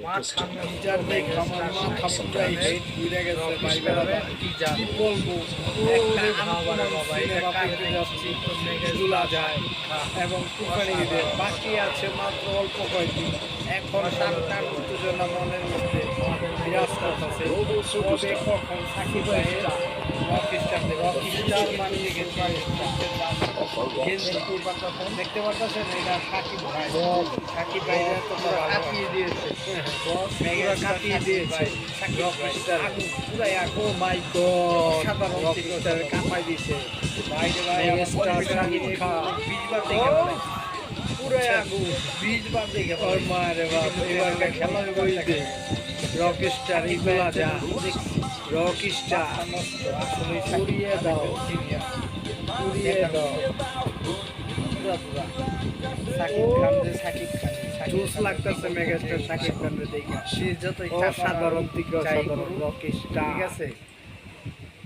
Teaser দেখে আমার মাথা পুরাই হেড ঘুরে গেছে ভাই বেড়াবে। কি বলবো, একটা সিনেমা দেখতে যাচ্ছি ঝুলা যায় এবং কুরবানি ঈদের বাকি আছে মাত্র অল্প কয়েকদিন। এখন টান উত্তেজনা মনের মধ্যে বিরাজ করতেছে, কবে কখন সাকিব ভাইয়ের রকিস্টার বানিয়ে গেছে। দেখতে পাচ্ছেন এটা সাকিব ভাই, সাকিব ভাই কাঁপিয়ে দিয়েছে, কাঁপিয়ে দিয়েছে পুরাই আগুন মাই গড, সাধারণ কাঁপাই দিয়েছে বাইরে বাইরে পুরাই আগুন 20 বার দেখে মারে বাপ। এবার খেলা কইতে রকিস্টার এগুলা যা রকিস্টার আসলে উড়িয়ে দাও, উড়িয়ে দাও পুরা পুরা। সাকিব খান যে সাকিব খান জোস লাগতেছে মেগাস্টার সাকিব খান দেখে, সে যতই অসাধারণ থেকে অসাধারণ রকিস্টার। ঠিক আছে,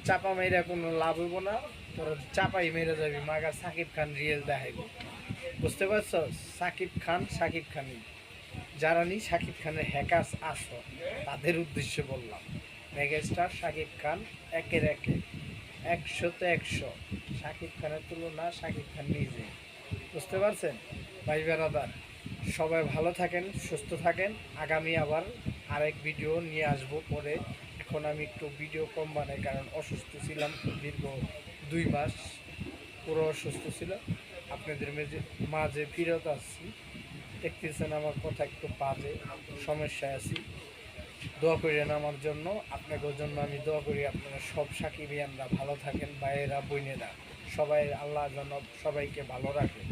চাপা মেয়েরা কোনো লাভ হইব না, তোর চাপাই মেরে যাবি মাগা সাকিব খান রিয়েল দেখাইব। বুঝতে পারছো? সাকিব খানই যারা নি সাকিব খানের হ্যাকার্স আসো তাদের উদ্দেশ্যে বললাম, মেগাস্টার সাকিব খান একের একে 100-তে 100। সাকিব খানের তুলনা সাকিব খান নিজে। বুঝতে পারছেন ভাই বেড়াদার? সবাই ভালো থাকেন, সুস্থ থাকেন। আগামী আবার আরেক ভিডিও নিয়ে আসবো পরে। এখন আমি একটু ভিডিও কম বানাই, কারণ অসুস্থ ছিলাম দীর্ঘ 2 মাস, পুরো অসুস্থ ছিল। আপনাদের মাঝে ফিরত আসছি, দেখতেছেন আমার কথা একটু বাজে, সমস্যায় আছি। দোয়া করেন আমার জন্য, আপনাদের জন্য আমি দোয়া করি। আপনারা সব সাকিবিয়ানরা ভালো থাকেন, ভাইয়েরা বোনেরা সবাই, আল্লাহ যেন সবাইকে ভালো রাখে।